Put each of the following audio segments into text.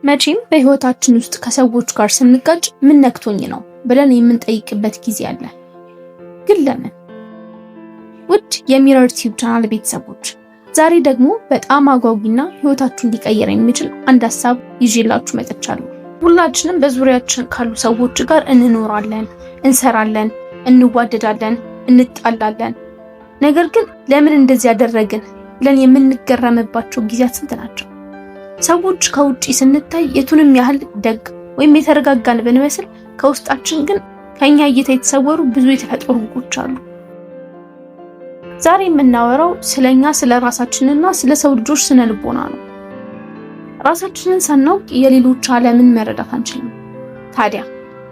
መቼም በህይወታችን ውስጥ ከሰዎች ጋር ስንጋጭ ምን ነክቶኝ ነው ብለን የምንጠይቅበት ጊዜ አለ። ግን ለምን? ውድ የሚረር ቲዩብ ቻናል ቤተሰቦች፣ ዛሬ ደግሞ በጣም አጓጊና ህይወታችሁን ሊቀይር የሚችል አንድ ሐሳብ ይዤላችሁ መጥቻለሁ። ሁላችንም በዙሪያችን ካሉ ሰዎች ጋር እንኖራለን፣ እንሰራለን፣ እንዋደዳለን፣ እንጣላለን። ነገር ግን ለምን እንደዚህ ያደረግን ብለን የምንገረምባቸው ጊዜያት ስንት ናቸው? ሰዎች ከውጪ ስንታይ የቱንም ያህል ደግ ወይም የተረጋጋን ብንመስል ከውስጣችን ግን ከኛ እይታ የተሰወሩ ብዙ የተፈጥሮ ህጎች አሉ። ዛሬ የምናወራው ስለኛ ስለራሳችንና ስለ ሰው ልጆች ስነ ልቦና ነው። ራሳችንን ሳናውቅ የሌሎች ዓለምን መረዳት አንችልም። ታዲያ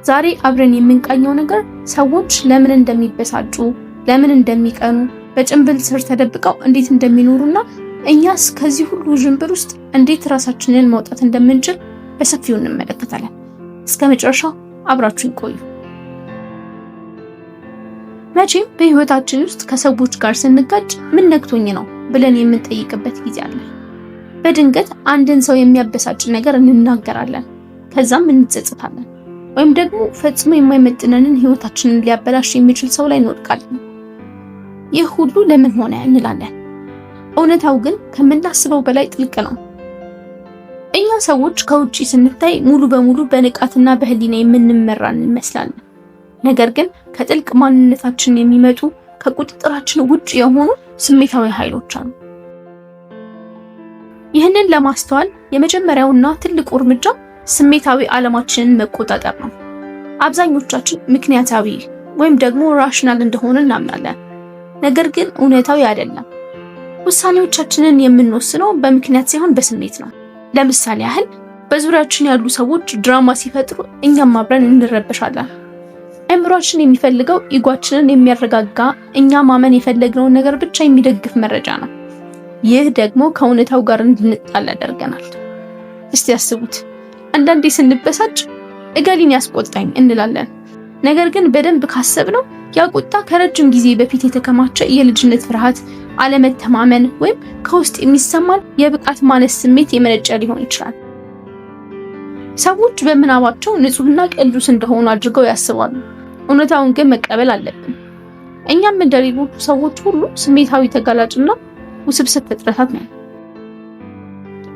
ዛሬ አብረን የምንቃኘው ነገር ሰዎች ለምን እንደሚበሳጩ፣ ለምን እንደሚቀኑ፣ በጭንብል ስር ተደብቀው እንዴት እንደሚኖሩና እኛስ ከዚህ ሁሉ ዥንብር ውስጥ እንዴት ራሳችንን ማውጣት እንደምንችል በሰፊው እንመለከታለን። እስከ መጨረሻው አብራችሁን ቆዩ። መቼም በህይወታችን ውስጥ ከሰዎች ጋር ስንጋጭ ምን ነክቶኝ ነው ብለን የምንጠይቅበት ጊዜ አለ። በድንገት አንድን ሰው የሚያበሳጭ ነገር እንናገራለን፣ ከዛም እንጸጸታለን። ወይም ደግሞ ፈጽሞ የማይመጥነንን ህይወታችንን ሊያበላሽ የሚችል ሰው ላይ እንወድቃለን። ይህ ሁሉ ለምን ሆነ እንላለን። እውነታው ግን ከምናስበው በላይ ጥልቅ ነው። እኛ ሰዎች ከውጪ ስንታይ ሙሉ በሙሉ በንቃትና በህሊና የምንመራ እንመስላለን። ነገር ግን ከጥልቅ ማንነታችን የሚመጡ ከቁጥጥራችን ውጭ የሆኑ ስሜታዊ ኃይሎች አሉ። ይህንን ለማስተዋል የመጀመሪያውና ትልቁ እርምጃ ስሜታዊ ዓለማችንን መቆጣጠር ነው። አብዛኞቻችን ምክንያታዊ ወይም ደግሞ ራሽናል እንደሆነ እናምናለን። ነገር ግን እውነታው አይደለም። ውሳኔዎቻችንን የምንወስነው በምክንያት ሳይሆን በስሜት ነው። ለምሳሌ ያህል በዙሪያችን ያሉ ሰዎች ድራማ ሲፈጥሩ እኛም አብረን እንረበሻለን። አእምሮአችን የሚፈልገው ኢጓችንን የሚያረጋጋ፣ እኛ ማመን የፈለግነውን ነገር ብቻ የሚደግፍ መረጃ ነው። ይህ ደግሞ ከእውነታው ጋር እንድንጣላ ያደርገናል። እስቲ ያስቡት፣ አንዳንዴ ስንበሳጭ እገሊን ያስቆጣኝ እንላለን። ነገር ግን በደንብ ካሰብነው ያ ቁጣ ከረጅም ጊዜ በፊት የተከማቸ የልጅነት ፍርሃት፣ አለመተማመን ወይም ከውስጥ የሚሰማን የብቃት ማነስ ስሜት የመነጨ ሊሆን ይችላል። ሰዎች በምናባቸው ንጹህና ቅዱስ እንደሆኑ አድርገው ያስባሉ። እውነታውን ግን መቀበል አለብን። እኛም እንደሌሎቹ ሰዎች ሁሉ ስሜታዊ ተጋላጭና ውስብስብ ፍጥረታት ነን።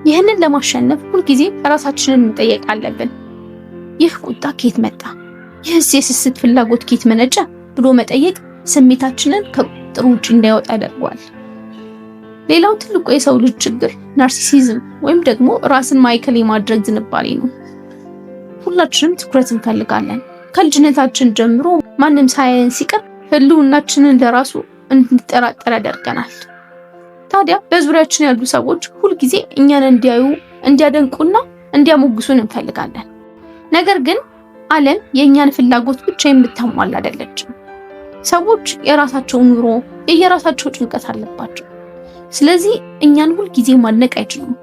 ይህንን ለማሸነፍ ሁልጊዜ ራሳችንን መጠየቅ አለብን። ይህ ቁጣ ከየት መጣ? ይህስ የስስት ፍላጎት ከየት መነጨ ብሎ መጠየቅ ስሜታችንን ከቁጥጥር ውጭ እንዳይወጣ ያደርገዋል። ሌላው ትልቁ የሰው ልጅ ችግር ናርሲሲዝም ወይም ደግሞ ራስን ማዕከል የማድረግ ዝንባሌ ነው። ሁላችንም ትኩረት እንፈልጋለን። ከልጅነታችን ጀምሮ ማንም ሳያየን ሲቀር ህልውናችንን ለራሱ እንድንጠራጠር ያደርገናል። ታዲያ በዙሪያችን ያሉ ሰዎች ሁልጊዜ እኛን እንዲያዩ፣ እንዲያደንቁና እንዲያሞግሱን እንፈልጋለን። ነገር ግን ዓለም የእኛን ፍላጎት ብቻ የምታሟላ አይደለችም። ሰዎች የራሳቸው ኑሮ፣ የየራሳቸው ጭንቀት አለባቸው። ስለዚህ እኛን ሁልጊዜ ማድነቅ አይችሉም።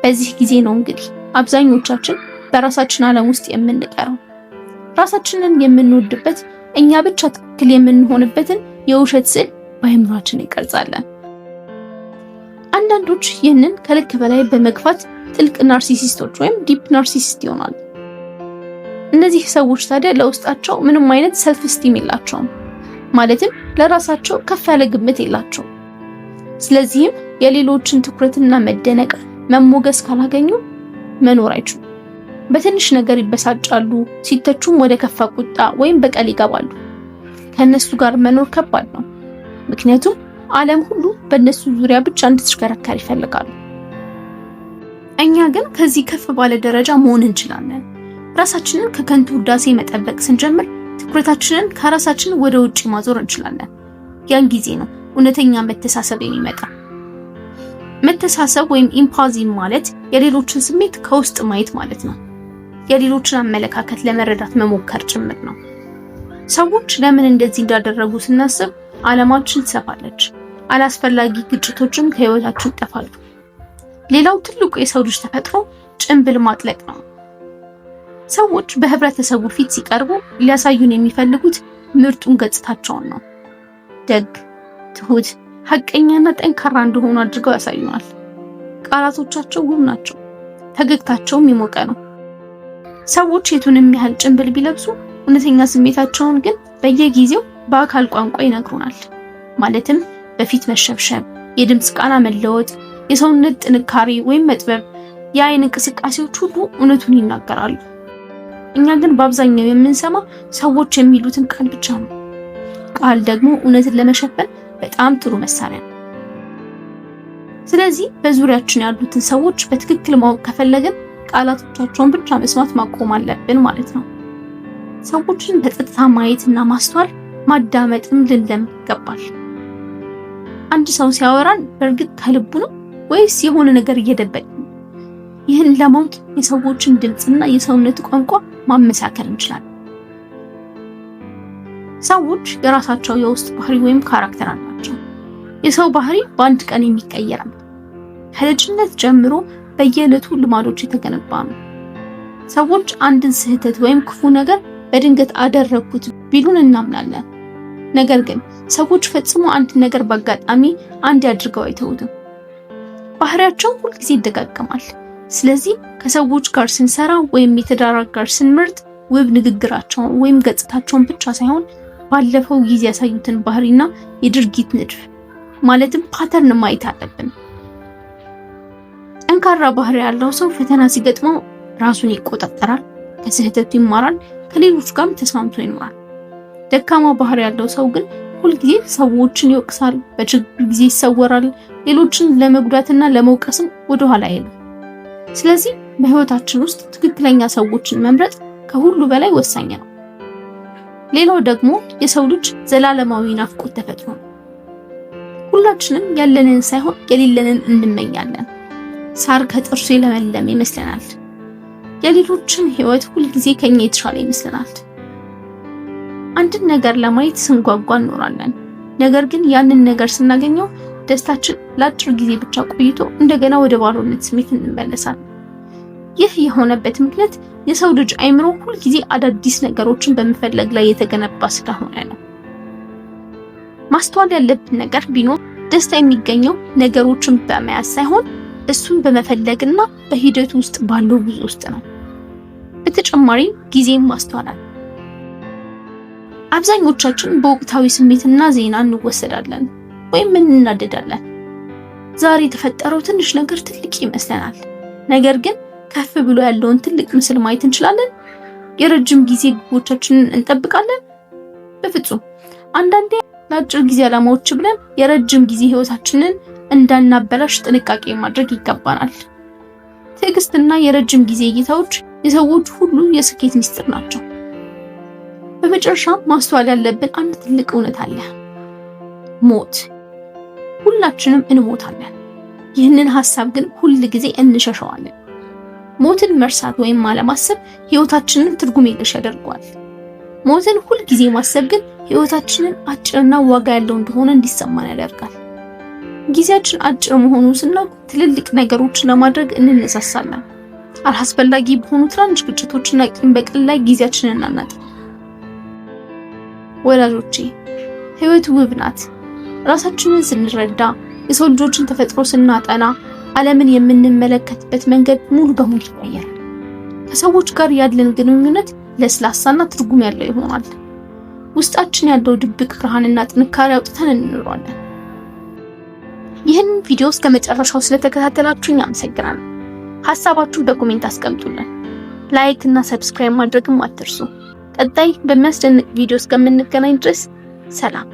በዚህ ጊዜ ነው እንግዲህ አብዛኞቻችን በራሳችን ዓለም ውስጥ የምንቀረው። ራሳችንን የምንወድበት፣ እኛ ብቻ ትክክል የምንሆንበትን የውሸት ስዕል በአእምሯችን እንቀርጻለን። አንዳንዶች ይህንን ከልክ በላይ በመግፋት ጥልቅ ናርሲሲስቶች ወይም ዲፕ ናርሲሲስት ይሆናሉ። እነዚህ ሰዎች ታዲያ ለውስጣቸው ምንም አይነት ሰልፍ ስቲም የላቸውም። ማለትም ለራሳቸው ከፍ ያለ ግምት የላቸውም። ስለዚህም የሌሎችን ትኩረትና መደነቅ፣ መሞገስ ካላገኙ መኖር አይችሉም። በትንሽ ነገር ይበሳጫሉ፣ ሲተቹም ወደ ከፋ ቁጣ ወይም በቀል ይገባሉ። ከነሱ ጋር መኖር ከባድ ነው። ምክንያቱም ዓለም ሁሉ በእነሱ ዙሪያ ብቻ እንድትሽከረከር ይፈልጋሉ። እኛ ግን ከዚህ ከፍ ባለ ደረጃ መሆን እንችላለን። ራሳችንን ከከንቱ ውዳሴ መጠበቅ ስንጀምር ትኩረታችንን ከራሳችን ወደ ውጪ ማዞር እንችላለን። ያን ጊዜ ነው እውነተኛ መተሳሰብ የሚመጣ። መተሳሰብ ወይም ኢምፓቲ ማለት የሌሎችን ስሜት ከውስጥ ማየት ማለት ነው። የሌሎችን አመለካከት ለመረዳት መሞከር ጭምር ነው። ሰዎች ለምን እንደዚህ እንዳደረጉ ስናስብ ዓለማችን ትሰፋለች። አላስፈላጊ ግጭቶችም ከህይወታችን ይጠፋሉ። ሌላው ትልቁ የሰው ልጅ ተፈጥሮ ጭንብል ማጥለቅ ነው። ሰዎች በህብረተሰቡ ፊት ሲቀርቡ ሊያሳዩን የሚፈልጉት ምርጡን ገጽታቸውን ነው። ደግ፣ ትሁት፣ ሐቀኛና ጠንካራ እንደሆኑ አድርገው ያሳዩናል። ቃላቶቻቸው ውብ ናቸው። ፈገግታቸውም የሞቀ ነው። ሰዎች የቱንም ያህል ጭንብል ቢለብሱ እውነተኛ ስሜታቸውን ግን በየጊዜው በአካል ቋንቋ ይነግሩናል። ማለትም በፊት መሸብሸብ፣ የድምፅ ቃና መለወጥ፣ የሰውነት ጥንካሬ ወይም መጥበብ፣ የአይን እንቅስቃሴዎች ሁሉ እውነቱን ይናገራሉ። እኛ ግን በአብዛኛው የምንሰማው ሰዎች የሚሉትን ቃል ብቻ ነው። ቃል ደግሞ እውነትን ለመሸፈን በጣም ጥሩ መሳሪያ ነው። ስለዚህ በዙሪያችን ያሉትን ሰዎች በትክክል ማወቅ ከፈለግን ቃላቶቻቸውን ብቻ መስማት ማቆም አለብን ማለት ነው። ሰዎችን በጸጥታ ማየትና ማስተዋል ማዳመጥም ልንለምድ ይገባል። አንድ ሰው ሲያወራን በእርግጥ ከልቡ ነው ወይስ የሆነ ነገር እየደበቀ ነው? ይህን ለማወቅ የሰዎችን ድምፅና የሰውነት ቋንቋ ማመሳከር እንችላለን። ሰዎች የራሳቸው የውስጥ ባህሪ ወይም ካራክተር አላቸው። የሰው ባህሪ በአንድ ቀን የሚቀየር ነው። ከልጅነት ጀምሮ በየዕለቱ ልማዶች የተገነባ ነው። ሰዎች አንድን ስህተት ወይም ክፉ ነገር በድንገት አደረኩት ቢሉን እናምናለን። ነገር ግን ሰዎች ፈጽሞ አንድ ነገር በአጋጣሚ አንድ አድርገው አይተውትም። ባህሪያቸው ሁልጊዜ ይደጋገማል። ስለዚህ ከሰዎች ጋር ስንሰራ ወይም የትዳር አጋር ስንመርጥ ውብ ንግግራቸውን ወይም ገጽታቸውን ብቻ ሳይሆን ባለፈው ጊዜ ያሳዩትን ባህሪና የድርጊት ንድፍ ማለትም ፓተርን ማየት አለብን። ጠንካራ ባህሪ ያለው ሰው ፈተና ሲገጥመው ራሱን ይቆጣጠራል፣ ከስህተቱ ይማራል፣ ከሌሎች ጋርም ተስማምቶ ይኖራል። ደካማ ባህሪ ያለው ሰው ግን ሁልጊዜ ሰዎችን ይወቅሳል፣ በችግር ጊዜ ይሰወራል፣ ሌሎችን ለመጉዳትና ለመውቀስም ወደኋላ አይልም። ስለዚህ በህይወታችን ውስጥ ትክክለኛ ሰዎችን መምረጥ ከሁሉ በላይ ወሳኝ ነው። ሌላው ደግሞ የሰው ልጅ ዘላለማዊ ናፍቆት ተፈጥሮ ነው። ሁላችንም ያለንን ሳይሆን የሌለንን እንመኛለን። ሳር ከጥርሱ የለመለመ ይመስለናል። የሌሎችን ህይወት ሁልጊዜ ከኛ የተሻለ ይመስለናል። አንድን ነገር ለማየት ስንጓጓ እንኖራለን። ነገር ግን ያንን ነገር ስናገኘው ደስታችን ለአጭር ጊዜ ብቻ ቆይቶ እንደገና ወደ ባዶነት ስሜት እንመለሳለን። ይህ የሆነበት ምክንያት የሰው ልጅ አይምሮ ሁልጊዜ አዳዲስ ነገሮችን በመፈለግ ላይ የተገነባ ስለሆነ ነው። ማስተዋል ያለብን ነገር ቢኖር ደስታ የሚገኘው ነገሮችን በመያዝ ሳይሆን እሱን በመፈለግና በሂደቱ ውስጥ ባለው ጉዞ ውስጥ ነው። በተጨማሪም ጊዜን ማስተዋል። አብዛኞቻችን በወቅታዊ ስሜትና ዜና እንወሰዳለን ወይም እንናደዳለን። ዛሬ የተፈጠረው ትንሽ ነገር ትልቅ ይመስለናል። ነገር ግን ከፍ ብሎ ያለውን ትልቅ ምስል ማየት እንችላለን። የረጅም ጊዜ ግቦቻችንን እንጠብቃለን? በፍጹም። አንዳንዴ ለአጭር ጊዜ ዓላማዎች ብለን የረጅም ጊዜ ህይወታችንን እንዳናበላሽ ጥንቃቄ ማድረግ ይገባናል። ትዕግስትና የረጅም ጊዜ እይታዎች የሰዎች ሁሉ የስኬት ሚስጥር ናቸው። በመጨረሻ ማስተዋል ያለብን አንድ ትልቅ እውነት አለ። ሞት። ሁላችንም እንሞታለን። ይህንን ሐሳብ ግን ሁል ጊዜ እንሸሸዋለን። ሞትን መርሳት ወይም አለማሰብ ህይወታችንን ትርጉም የለሽ ያደርገዋል። ሞትን ሁል ጊዜ ማሰብ ግን ህይወታችንን አጭርና ዋጋ ያለው እንደሆነ እንዲሰማን ያደርጋል። ጊዜያችን አጭር መሆኑን ስናውቅ ትልልቅ ነገሮችን ለማድረግ እንነሳሳለን። አላስፈላጊ በሆኑ ትናንሽ ግጭቶችና ቂም በቀል ላይ ጊዜያችንን እናናጥፋለን። ወላጆቼ፣ ህይወት ውብ ናት። ራሳችንን ስንረዳ፣ የሰው ልጆችን ተፈጥሮ ስናጠና፣ ዓለምን የምንመለከትበት መንገድ ሙሉ በሙሉ ይቀየራል። ከሰዎች ጋር ያለን ግንኙነት ለስላሳና ትርጉም ያለው ይሆናል። ውስጣችን ያለው ድብቅ ብርሃንና ጥንካሬ አውጥተን እንኖራለን። ይህን ቪዲዮ እስከ መጨረሻው ስለተከታተላችሁኝ አመሰግናለሁ። ሐሳባችሁን በኮሜንት አስቀምጡልን። ላይክ እና ሰብስክራይብ ማድረግም አትርሱ። ቀጣይ በሚያስደንቅ ቪዲዮ እስከምንገናኝ ድረስ ሰላም።